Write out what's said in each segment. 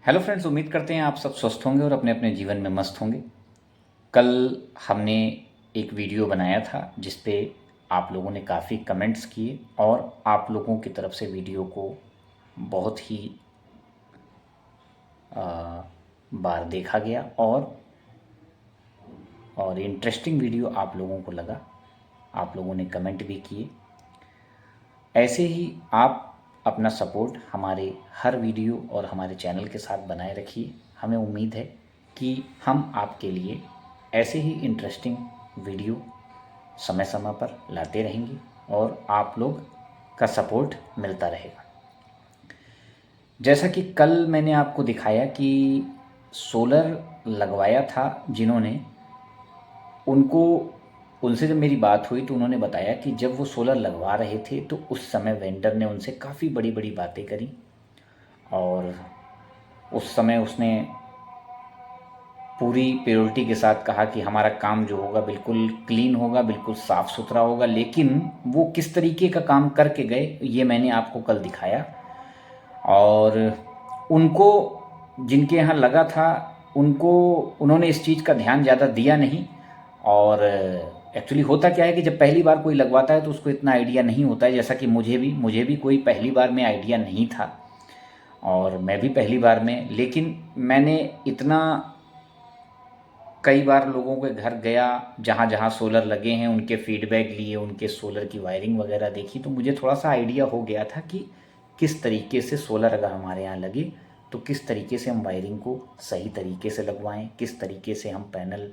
Hello friends, उम्मीद करते हैं आप सब स्वस्थ होंगे और अपने अपने जीवन में मस्त होंगे। कल हमने एक वीडियो बनाया था जिस पे आप लोगों ने काफ़ी कमेंट्स किए और आप लोगों की तरफ से वीडियो को बहुत ही बार देखा गया और इंटरेस्टिंग वीडियो आप लोगों को लगा। आप लोगों ने कमेंट भी किए। ऐसे ही आप अपना सपोर्ट हमारे हर वीडियो और हमारे चैनल के साथ बनाए रखिए। हमें उम्मीद है कि हम आपके लिए ऐसे ही इंटरेस्टिंग वीडियो समय समय पर लाते रहेंगे और आप लोग का सपोर्ट मिलता रहेगा। जैसा कि कल मैंने आपको दिखाया कि सोलर लगवाया था जिन्होंने, उनको उनसे जब मेरी बात हुई तो उन्होंने बताया कि जब वो सोलर लगवा रहे थे तो उस समय वेंडर ने उनसे काफ़ी बड़ी बड़ी बातें करी और उस समय उसने पूरी प्योरिटी के साथ कहा कि हमारा काम जो होगा बिल्कुल क्लीन होगा, बिल्कुल साफ़ सुथरा होगा। लेकिन वो किस तरीके का काम करके गए ये मैंने आपको कल दिखाया। और उनको, जिनके यहाँ लगा था, उन्होंने इस चीज़ का ध्यान ज़्यादा दिया नहीं। और एक्चुअली होता क्या है कि जब पहली बार कोई लगवाता है तो उसको इतना आइडिया नहीं होता है। जैसा कि मुझे भी कोई पहली बार में आइडिया नहीं था और मैं भी पहली बार में, लेकिन मैंने इतना कई बार लोगों के घर गया जहाँ जहाँ सोलर लगे हैं, उनके फीडबैक लिए, उनके सोलर की वायरिंग वगैरह देखी तो मुझे थोड़ा सा आइडिया हो गया था कि किस तरीके से सोलर अगर हमारे यहाँ लगे तो किस तरीके से हम वायरिंग को सही तरीके से लगवाएं, किस तरीके से हम पैनल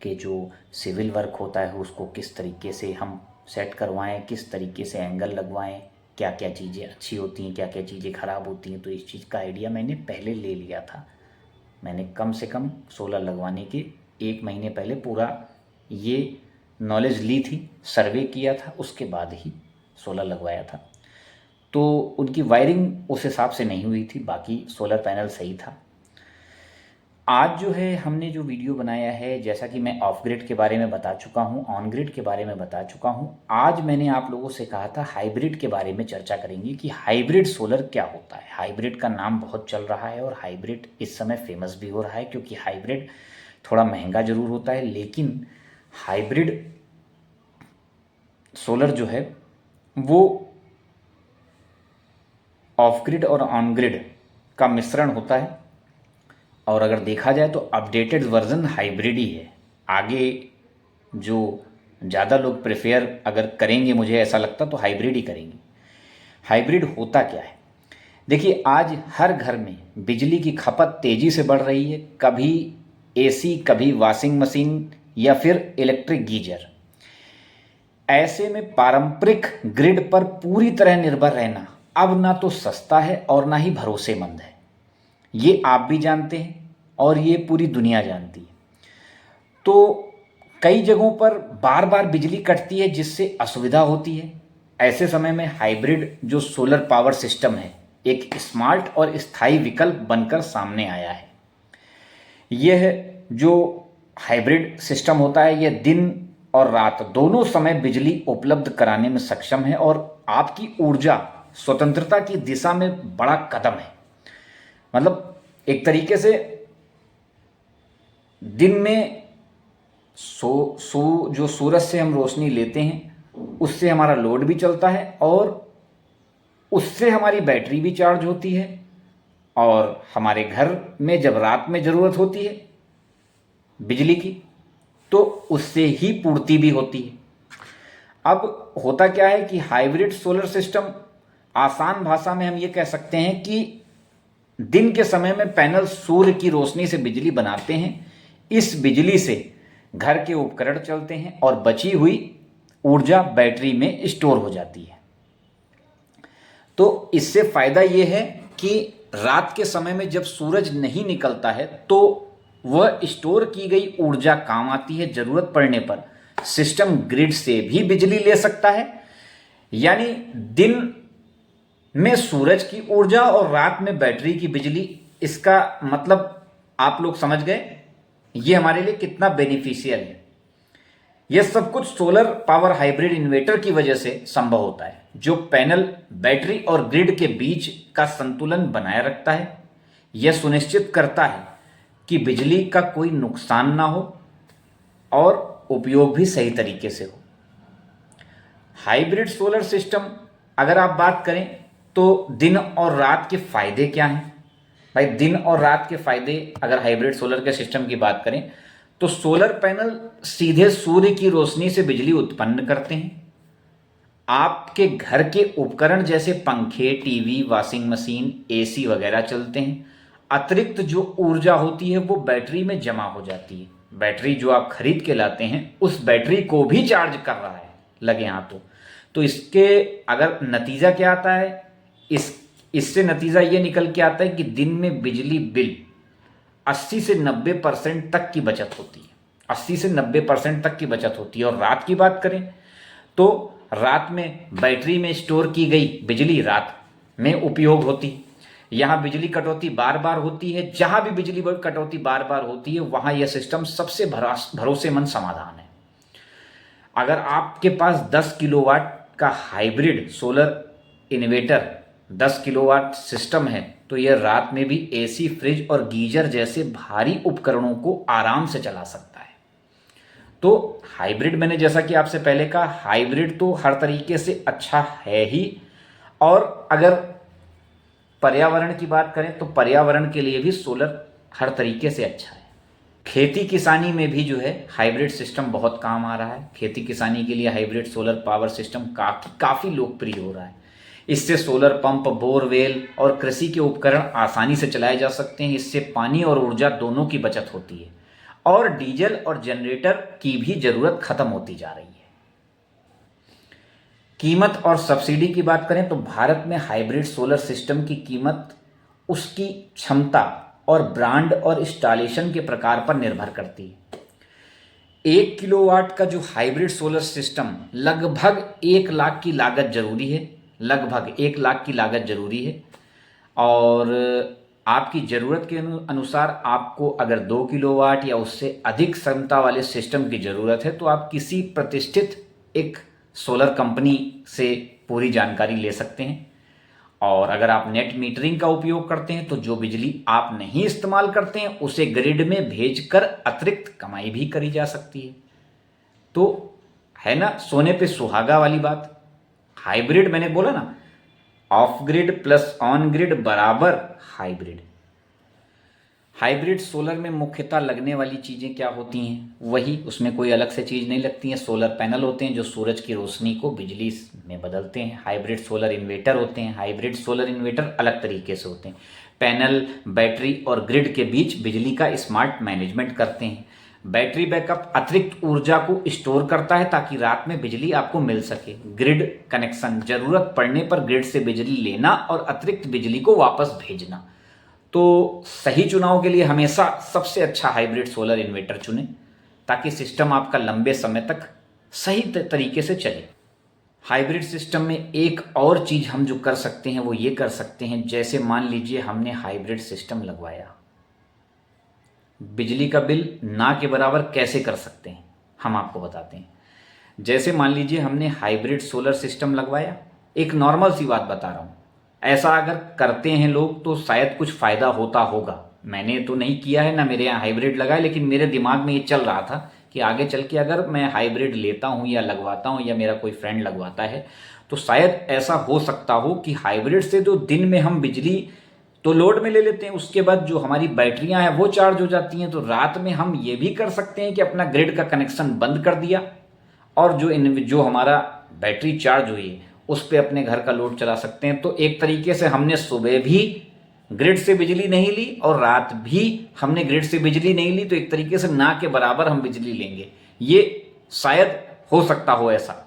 के जो सिविल वर्क होता है उसको किस तरीके से हम सेट करवाएं, किस तरीके से एंगल लगवाएं, क्या क्या चीज़ें अच्छी होती हैं, क्या क्या चीज़ें ख़राब होती हैं। तो इस चीज़ का आइडिया मैंने पहले ले लिया था। मैंने कम से कम सोलर लगवाने के 1 महीने पहले पूरा ये नॉलेज ली थी, सर्वे किया था, उसके बाद ही सोलर लगवाया था। तो उनकी वायरिंग उस हिसाब से नहीं हुई थी, बाकी सोलर पैनल सही था। आज जो है हमने जो वीडियो बनाया है, जैसा कि मैं ऑफ ग्रिड के बारे में बता चुका हूँ, ऑन ग्रिड के बारे में बता चुका हूँ। आज मैंने आप लोगों से कहा था हाइब्रिड के बारे में चर्चा करेंगे कि हाइब्रिड सोलर क्या होता है। हाइब्रिड का नाम बहुत चल रहा है और हाइब्रिड इस समय फेमस भी हो रहा है, क्योंकि हाइब्रिड थोड़ा महंगा ज़रूर होता है, लेकिन हाइब्रिड सोलर जो है वो ऑफ ग्रिड और ऑन ग्रिड का मिश्रण होता है। और अगर देखा जाए तो अपडेटेड वर्जन हाइब्रिड ही है। आगे जो ज़्यादा लोग प्रेफर अगर करेंगे, मुझे ऐसा लगता, तो हाइब्रिड ही करेंगे। हाइब्रिड होता क्या है? देखिए, आज हर घर में बिजली की खपत तेज़ी से बढ़ रही है। कभी एसी, कभी वॉशिंग मशीन या फिर इलेक्ट्रिक गीजर। ऐसे में पारंपरिक ग्रिड पर पूरी तरह निर्भर रहना अब ना तो सस्ता है और ना ही भरोसेमंद है। ये आप भी जानते हैं और ये पूरी दुनिया जानती है। तो कई जगहों पर बार बार बिजली कटती है जिससे असुविधा होती है। ऐसे समय में हाइब्रिड जो सोलर पावर सिस्टम है एक स्मार्ट और स्थायी विकल्प बनकर सामने आया है। यह जो हाइब्रिड सिस्टम होता है यह दिन और रात दोनों समय बिजली उपलब्ध कराने में सक्षम है और आपकी ऊर्जा स्वतंत्रता की दिशा में बड़ा कदम है। मतलब एक तरीके से दिन में जो सूरज से हम रोशनी लेते हैं उससे हमारा लोड भी चलता है और उससे हमारी बैटरी भी चार्ज होती है, और हमारे घर में जब रात में ज़रूरत होती है बिजली की तो उससे ही पूर्ति भी होती है। अब होता क्या है कि हाइब्रिड सोलर सिस्टम, आसान भाषा में हम ये कह सकते हैं कि दिन के समय में पैनल सूर्य की रोशनी से बिजली बनाते हैं। इस बिजली से घर के उपकरण चलते हैं और बची हुई ऊर्जा बैटरी में स्टोर हो जाती है। तो इससे फायदा यह है कि रात के समय में जब सूरज नहीं निकलता है तो वह स्टोर की गई ऊर्जा काम आती है। जरूरत पड़ने पर सिस्टम ग्रिड से भी बिजली ले सकता है। यानी दिन में सूरज की ऊर्जा और रात में बैटरी की बिजली। इसका मतलब आप लोग समझ गए ये हमारे लिए कितना बेनिफिशियल है। यह सब कुछ सोलर पावर हाइब्रिड इन्वर्टर की वजह से संभव होता है, जो पैनल, बैटरी और ग्रिड के बीच का संतुलन बनाए रखता है। यह सुनिश्चित करता है कि बिजली का कोई नुकसान ना हो और उपयोग भी सही तरीके से हो। हाइब्रिड सोलर सिस्टम अगर आप बात करें तो दिन और रात के फायदे क्या हैं? भाई दिन और रात के फायदे अगर हाइब्रिड सोलर के सिस्टम की बात करें तो सोलर पैनल सीधे सूर्य की रोशनी से बिजली उत्पन्न करते हैं। आपके घर के उपकरण जैसे पंखे, टीवी, वॉशिंग मशीन, एसी वगैरह चलते हैं। अतिरिक्त जो ऊर्जा होती है वो बैटरी में जमा हो जाती है। बैटरी जो आप खरीद के लाते हैं उस बैटरी को भी चार्ज कर रहा है लगे हाथों। तो इसके अगर नतीजा क्या आता है, इससे नतीजा ये निकल के आता है कि दिन में बिजली बिल 80 से 90% तक की बचत होती है। 80 से 90% तक की बचत होती है। और रात की बात करें तो रात में बैटरी में स्टोर की गई बिजली रात में उपयोग होती है। यहाँ बिजली कटौती बार बार होती है। जहाँ भी बिजली कटौती बार बार होती है वहाँ यह सिस्टम सबसे भरोसेमंद समाधान है। अगर आपके पास 10 किलोवाट का hybrid solar inverter 10 kilowatt system है तो यह रात में भी एसी, फ्रिज और गीजर जैसे भारी उपकरणों को आराम से चला सकता है। तो हाइब्रिड, मैंने जैसा कि आपसे पहले कहा, हाइब्रिड तो हर तरीके से अच्छा है ही। और अगर पर्यावरण की बात करें तो पर्यावरण के लिए भी सोलर हर तरीके से अच्छा है। खेती किसानी में भी जो है हाइब्रिड सिस्टम बहुत काम आ रहा है। खेती किसानी के लिए हाइब्रिड सोलर पावर सिस्टम काफ़ी लोकप्रिय हो रहा है। इससे सोलर पंप, बोरवेल और कृषि के उपकरण आसानी से चलाए जा सकते हैं। इससे पानी और ऊर्जा दोनों की बचत होती है और डीजल और जनरेटर की भी जरूरत खत्म होती जा रही है। कीमत और सब्सिडी की बात करें तो भारत में हाइब्रिड सोलर सिस्टम की कीमत उसकी क्षमता और ब्रांड और इंस्टॉलेशन के प्रकार पर निर्भर करती है। 1 किलोवाट का जो हाइब्रिड सोलर सिस्टम लगभग 1 लाख की लागत जरूरी है। लगभग 1 लाख की लागत जरूरी है। और आपकी ज़रूरत के अनुसार आपको अगर 2 किलोवाट या उससे अधिक क्षमता वाले सिस्टम की ज़रूरत है तो आप किसी प्रतिष्ठित एक सोलर कंपनी से पूरी जानकारी ले सकते हैं। और अगर आप नेट मीटरिंग का उपयोग करते हैं तो जो बिजली आप नहीं इस्तेमाल करते हैं उसे ग्रिड में भेजकर अतिरिक्त कमाई भी करी जा सकती है। तो है ना सोने पे सुहागा वाली बात। हाइब्रिड, मैंने बोला ना, of grid plus on grid बराबर हाइब्रिड। हाइब्रिड सोलर में मुख्यतः लगने वाली चीज़ें क्या होती हैं? वही, उसमें कोई अलग से चीज़ नहीं लगती है। सोलर पैनल होते हैं जो सूरज की रोशनी को बिजली में बदलते हैं। हाइब्रिड सोलर इन्वर्टर होते हैं। हाइब्रिड सोलर इन्वर्टर अलग तरीके से होते हैं। पैनल, बैटरी और ग्रिड के बीच बिजली का स्मार्ट मैनेजमेंट करते हैं। बैटरी बैकअप अतिरिक्त ऊर्जा को स्टोर करता है ताकि रात में बिजली आपको मिल सके। ग्रिड कनेक्शन, जरूरत पड़ने पर ग्रिड से बिजली लेना और अतिरिक्त बिजली को वापस भेजना। तो सही चुनाव के लिए हमेशा सबसे अच्छा हाइब्रिड सोलर इन्वर्टर चुनें ताकि सिस्टम आपका लंबे समय तक सही तरीके से चले। हाइब्रिड सिस्टम में एक और चीज़ हम जो कर सकते हैं वो ये कर सकते हैं, जैसे मान लीजिए हमने हाइब्रिड सिस्टम लगवाया, बिजली का बिल ना के बराबर कैसे कर सकते हैं हम आपको बताते हैं। जैसे मान लीजिए हमने हाइब्रिड सोलर सिस्टम लगवाया, एक नॉर्मल सी बात बता रहा हूँ, ऐसा अगर करते हैं लोग तो शायद कुछ फ़ायदा होता होगा। मैंने तो नहीं किया है, ना मेरे यहाँ हाइब्रिड लगा है, लेकिन मेरे दिमाग में ये चल रहा था कि आगे चल के अगर मैं हाइब्रिड लेता हूँ या लगवाता हूँ या मेरा कोई फ्रेंड लगवाता है तो शायद ऐसा हो सकता हो कि हाइब्रिड से जो दिन में हम बिजली तो लोड में ले लेते हैं, उसके बाद जो हमारी बैटरियां हैं वो चार्ज हो जाती हैं, तो रात में हम ये भी कर सकते हैं कि अपना ग्रिड का कनेक्शन बंद कर दिया और जो हमारा बैटरी चार्ज हुई है उस पर अपने घर का लोड चला सकते हैं। तो एक तरीके से हमने सुबह भी ग्रिड से बिजली नहीं ली और रात भी हमने ग्रिड से बिजली नहीं ली, तो एक तरीके से ना के बराबर हम बिजली लेंगे। ये शायद हो सकता हो ऐसा।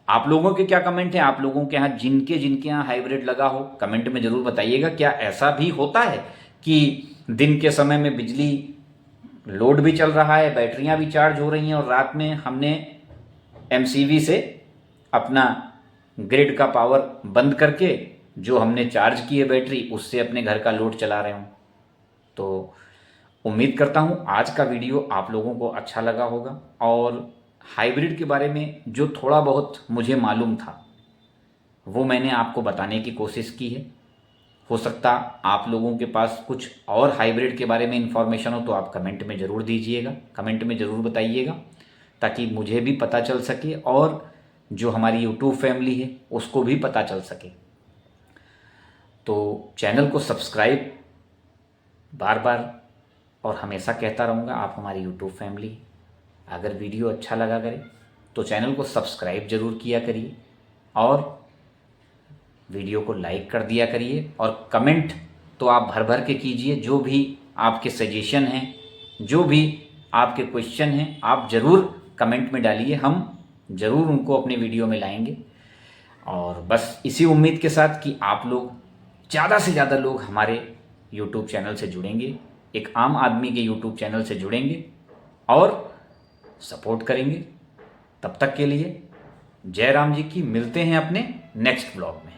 आप लोगों के क्या कमेंट हैं? आप लोगों के यहाँ जिनके यहाँ हाइब्रिड लगा हो कमेंट में ज़रूर बताइएगा। क्या ऐसा भी होता है कि दिन के समय में बिजली लोड भी चल रहा है, बैटरियां भी चार्ज हो रही हैं और रात में हमने एमसीवी से अपना ग्रिड का पावर बंद करके जो हमने चार्ज की है बैटरी उससे अपने घर का लोड चला रहे हूँ। तो उम्मीद करता हूँ आज का वीडियो आप लोगों को अच्छा लगा होगा और हाइब्रिड के बारे में जो थोड़ा बहुत मुझे मालूम था वो मैंने आपको बताने की कोशिश की है। हो सकता आप लोगों के पास कुछ और हाइब्रिड के बारे में इंफॉर्मेशन हो तो आप कमेंट में ज़रूर दीजिएगा, कमेंट में ज़रूर बताइएगा, ताकि मुझे भी पता चल सके और जो हमारी यूट्यूब फैमिली है उसको भी पता चल सके। तो चैनल को सब्सक्राइब बार बार और हमेशा कहता रहूँगा, आप हमारी यूट्यूब फैमिली, अगर वीडियो अच्छा लगा करे तो चैनल को सब्सक्राइब ज़रूर किया करिए और वीडियो को लाइक कर दिया करिए, और कमेंट तो आप भर भर के कीजिए। जो भी आपके सजेशन हैं, जो भी आपके क्वेश्चन हैं, आप ज़रूर कमेंट में डालिए, हम ज़रूर उनको अपने वीडियो में लाएंगे। और बस इसी उम्मीद के साथ कि आप लोग ज़्यादा से ज़्यादा लोग हमारे यूट्यूब चैनल से जुड़ेंगे, एक आम आदमी के यूट्यूब चैनल से जुड़ेंगे और सपोर्ट करेंगे। तब तक के लिए जय राम जी की। मिलते हैं अपने नेक्स्ट ब्लॉग में।